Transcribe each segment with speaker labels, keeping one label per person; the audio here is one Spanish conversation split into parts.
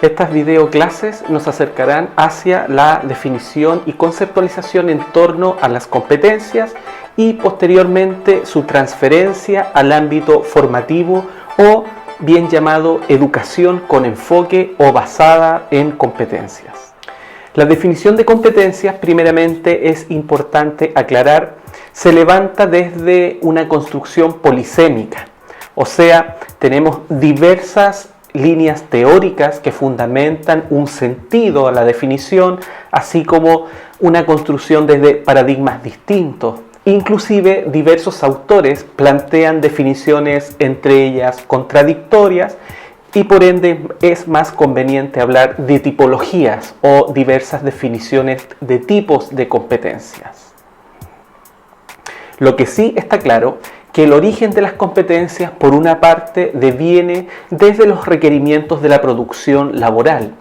Speaker 1: Estas videoclases nos acercarán hacia la definición y conceptualización en torno a las competencias y posteriormente su transferencia al ámbito formativo o bien llamado educación con enfoque o basada en competencias. La definición de competencias, primeramente, es importante aclarar, se levanta desde una construcción polisémica, o sea, tenemos diversas líneas teóricas que fundamentan un sentido a la definición, así como una construcción desde paradigmas distintos. Inclusive diversos autores plantean definiciones entre ellas contradictorias y por ende es más conveniente hablar de tipologías o diversas definiciones de tipos de competencias. Lo que sí está claro que el origen de las competencias, por una parte, deviene desde los requerimientos de la producción laboral,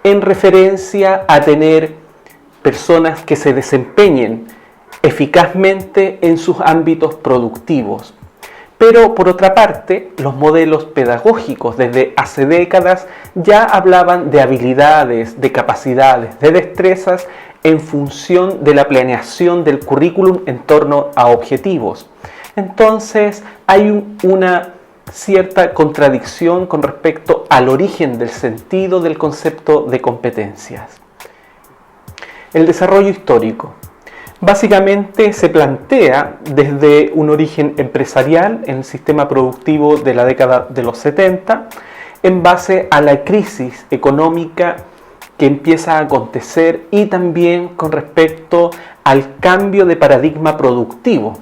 Speaker 1: en referencia a tener personas que se desempeñen eficazmente en sus ámbitos productivos. Pero, por otra parte, los modelos pedagógicos desde hace décadas ya hablaban de habilidades, de capacidades, de destrezas en función de la planeación del currículum en torno a objetivos. Entonces hay una cierta contradicción con respecto al origen del sentido del concepto de competencias. El desarrollo histórico. Básicamente se plantea desde un origen empresarial en el sistema productivo de la década de los 70, en base a la crisis económica que empieza a acontecer y también con respecto al cambio de paradigma productivo.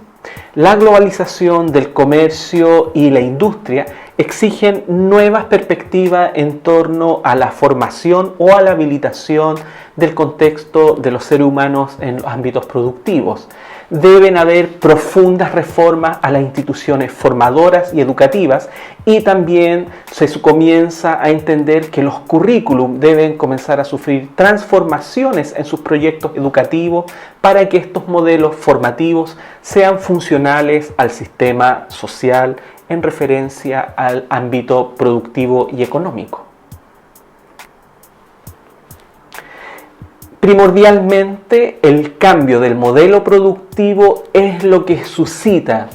Speaker 1: La globalización del comercio y la industria exigen nuevas perspectivas en torno a la formación o a la habilitación del contexto de los seres humanos en los ámbitos productivos. Deben haber profundas reformas a las instituciones formadoras y educativas y también se comienza a entender que los currículum deben comenzar a sufrir transformaciones en sus proyectos educativos para que estos modelos formativos sean funcionales al sistema social en referencia al ámbito productivo y económico. Primordialmente, el cambio del modelo productivo es lo que suscita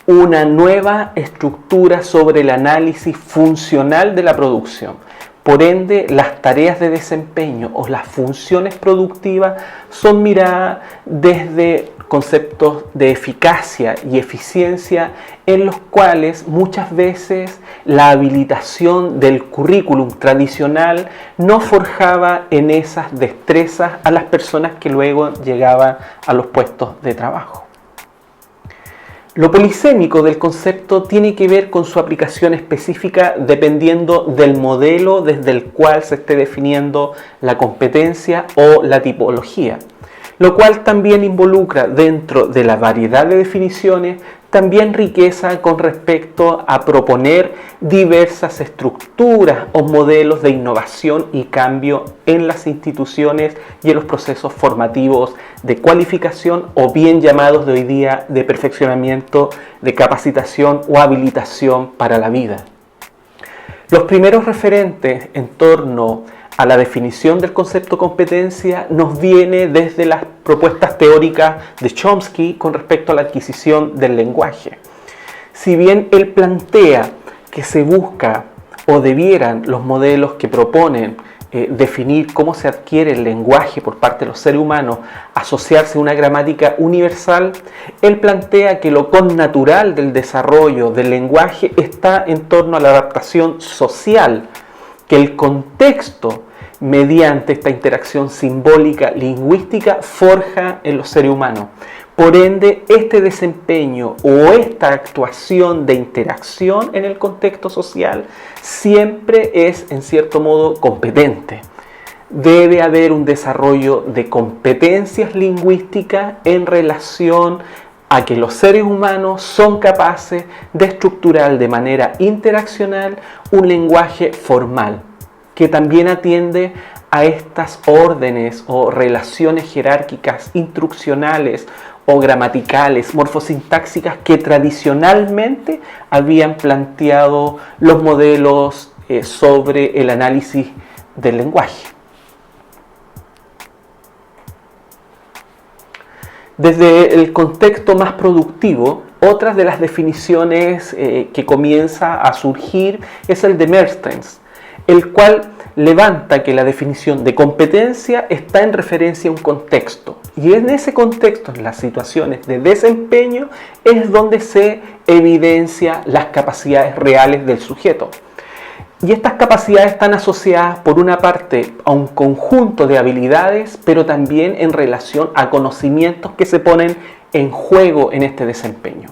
Speaker 1: una nueva estructura sobre el análisis funcional de la producción. Por ende, las tareas de desempeño o las funciones productivas son miradas desde conceptos de eficacia y eficiencia en los cuales muchas veces la habilitación del currículum tradicional no forjaba en esas destrezas a las personas que luego llegaban a los puestos de trabajo. Lo polisémico del concepto tiene que ver con su aplicación específica dependiendo del modelo desde el cual se esté definiendo la competencia o la tipología, lo cual también involucra dentro de la variedad de definiciones también riqueza con respecto a proponer diversas estructuras o modelos de innovación y cambio en las instituciones y en los procesos formativos de cualificación o bien llamados de hoy día de perfeccionamiento, de capacitación o habilitación para la vida. Los primeros referentes en torno a la definición del concepto competencia nos viene desde las propuestas teóricas de Chomsky con respecto a la adquisición del lenguaje. Si bien él plantea que se busca o debieran los modelos que proponen definir cómo se adquiere el lenguaje por parte de los seres humanos, asociarse a una gramática universal, él plantea que lo connatural del desarrollo del lenguaje está en torno a la adaptación social, que el contexto mediante esta interacción simbólica lingüística forja en los seres humanos. Por ende, este desempeño o esta actuación de interacción en el contexto social siempre es, en cierto modo, competente. Debe haber un desarrollo de competencias lingüísticas en relación a que los seres humanos son capaces de estructurar de manera interaccional un lenguaje formal, que también atiende a estas órdenes o relaciones jerárquicas instruccionales o gramaticales, morfosintáxicas que tradicionalmente habían planteado los modelos sobre el análisis del lenguaje. Desde el contexto más productivo, otra de las definiciones que comienza a surgir es el de Mertens, el cual levanta que la definición de competencia está en referencia a un contexto. Y en ese contexto, en las situaciones de desempeño, es donde se evidencia las capacidades reales del sujeto. Y estas capacidades están asociadas por una parte a un conjunto de habilidades, pero también en relación a conocimientos que se ponen en juego en este desempeño.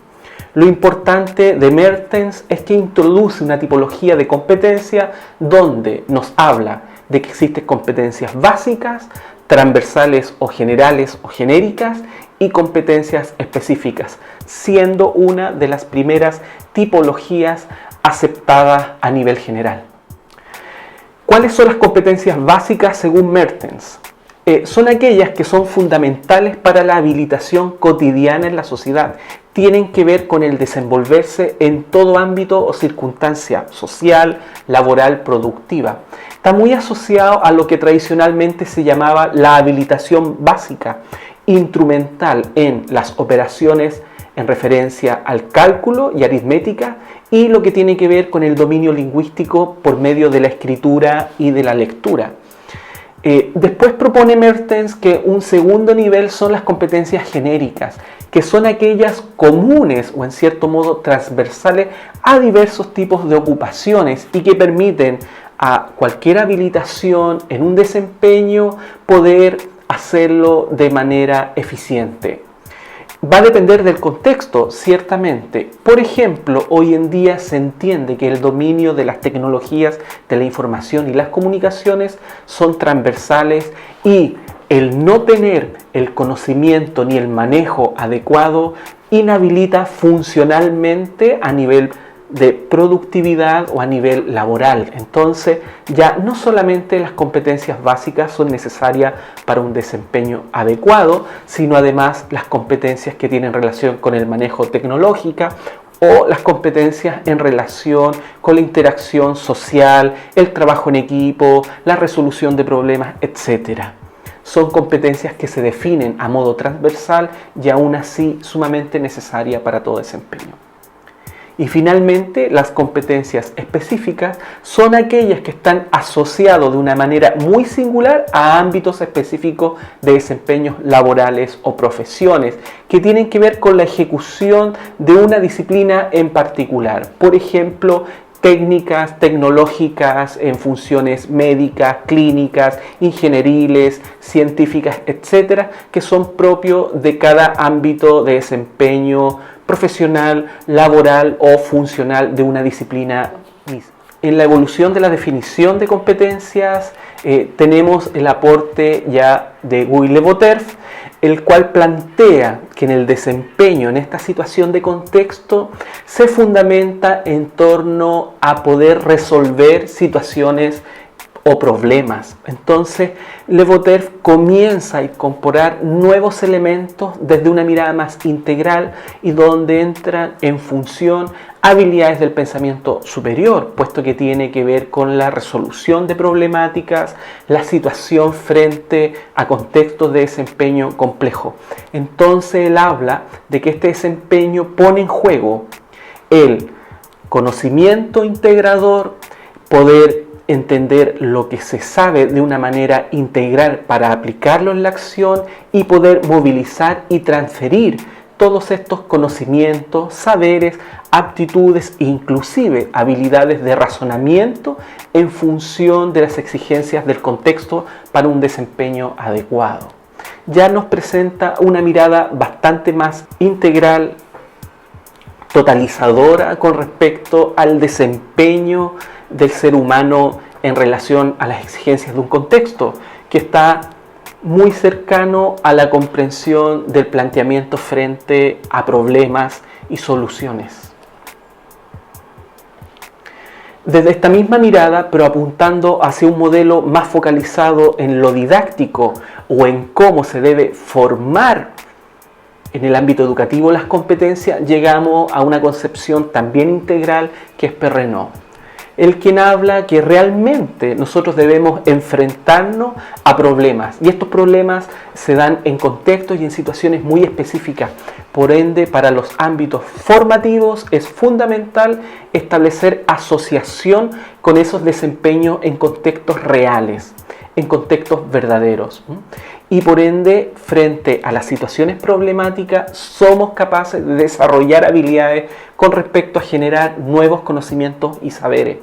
Speaker 1: Lo importante de Mertens es que introduce una tipología de competencia donde nos habla de que existen competencias básicas, transversales o generales o genéricas y competencias específicas, siendo una de las primeras tipologías aceptadas a nivel general. ¿Cuáles son las competencias básicas según Mertens? Son aquellas que son fundamentales para la habilitación cotidiana en la sociedad. Tienen que ver con el desenvolverse en todo ámbito o circunstancia social, laboral, productiva. Está muy asociado a lo que tradicionalmente se llamaba la habilitación básica, instrumental en las operaciones en referencia al cálculo y aritmética, y lo que tiene que ver con el dominio lingüístico por medio de la escritura y de la lectura. Después propone Mertens que un segundo nivel son las competencias genéricas, que son aquellas comunes o en cierto modo transversales a diversos tipos de ocupaciones y que permiten a cualquier habilitación en un desempeño poder hacerlo de manera eficiente. Va a depender del contexto, ciertamente. Por ejemplo, hoy en día se entiende que el dominio de las tecnologías de la información y las comunicaciones son transversales y el no tener el conocimiento ni el manejo adecuado inhabilita funcionalmente a nivel de productividad o a nivel laboral. Entonces, ya no solamente las competencias básicas son necesarias para un desempeño adecuado, sino además las competencias que tienen relación con el manejo tecnológico o las competencias en relación con la interacción social, el trabajo en equipo, la resolución de problemas, etc. Son competencias que se definen a modo transversal y aún así sumamente necesarias para todo desempeño. Y finalmente, las competencias específicas son aquellas que están asociadas de una manera muy singular a ámbitos específicos de desempeños laborales o profesiones que tienen que ver con la ejecución de una disciplina en particular. Por ejemplo, técnicas tecnológicas en funciones médicas, clínicas, ingenieriles, científicas, etcétera, que son propios de cada ámbito de desempeño profesional, laboral o funcional de una disciplina misma. En la evolución de la definición de competencias tenemos el aporte ya de Guy Le Boterf, el cual plantea que en el desempeño en esta situación de contexto se fundamenta en torno a poder resolver situaciones o problemas. Entonces, Le Boterf comienza a incorporar nuevos elementos desde una mirada más integral y donde entran en función habilidades del pensamiento superior, puesto que tiene que ver con la resolución de problemáticas, la situación frente a contextos de desempeño complejo. Entonces, él habla de que este desempeño pone en juego el conocimiento integrador, poder entender lo que se sabe de una manera integral para aplicarlo en la acción y poder movilizar y transferir todos estos conocimientos, saberes, aptitudes e inclusive habilidades de razonamiento en función de las exigencias del contexto para un desempeño adecuado. Ya nos presenta una mirada bastante más integral, totalizadora con respecto al desempeño del ser humano en relación a las exigencias de un contexto que está muy cercano a la comprensión del planteamiento frente a problemas y soluciones. Desde esta misma mirada, pero apuntando hacia un modelo más focalizado en lo didáctico o en cómo se debe formar en el ámbito educativo las competencias, llegamos a una concepción también integral que es Perrenot. el quien habla que realmente nosotros debemos enfrentarnos a problemas, y estos problemas se dan en contextos y en situaciones muy específicas. Por ende, para los ámbitos formativos es fundamental establecer asociación con esos desempeños en contextos reales, en contextos verdaderos. Y por ende, frente a las situaciones problemáticas, somos capaces de desarrollar habilidades con respecto a generar nuevos conocimientos y saberes.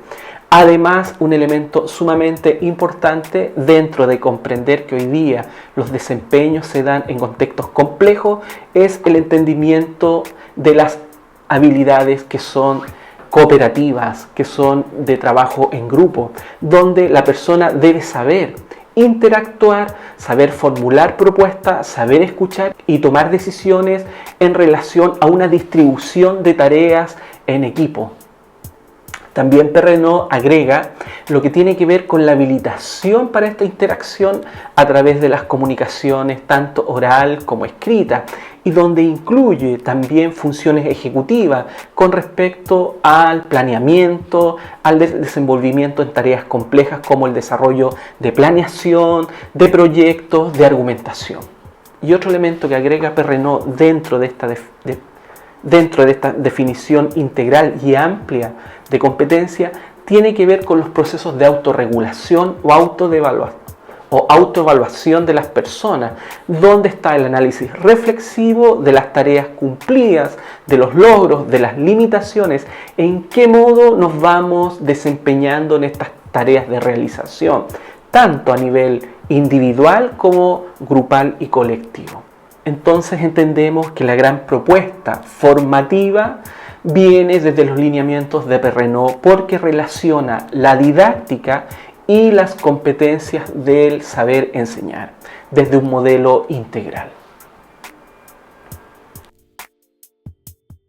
Speaker 1: Además, un elemento sumamente importante dentro de comprender que hoy día los desempeños se dan en contextos complejos es el entendimiento de las habilidades que son cooperativas, que son de trabajo en grupo, donde la persona debe saber interactuar, saber formular propuestas, saber escuchar y tomar decisiones en relación a una distribución de tareas en equipo. También Perrenot agrega lo que tiene que ver con la habilitación para esta interacción a través de las comunicaciones, tanto oral como escrita, y donde incluye también funciones ejecutivas con respecto al planeamiento, al desenvolvimiento en tareas complejas como el desarrollo de planeación, de proyectos, de argumentación. Y otro elemento que agrega Perrenot dentro de esta definición integral y amplia de competencia tiene que ver con los procesos de autorregulación o autoevaluación de las personas, donde está el análisis reflexivo de las tareas cumplidas, de los logros, de las limitaciones, en qué modo nos vamos desempeñando en estas tareas de realización, tanto a nivel individual como grupal y colectivo. Entonces entendemos que la gran propuesta formativa viene desde los lineamientos de Perrenot porque relaciona la didáctica y las competencias del saber enseñar desde un modelo integral.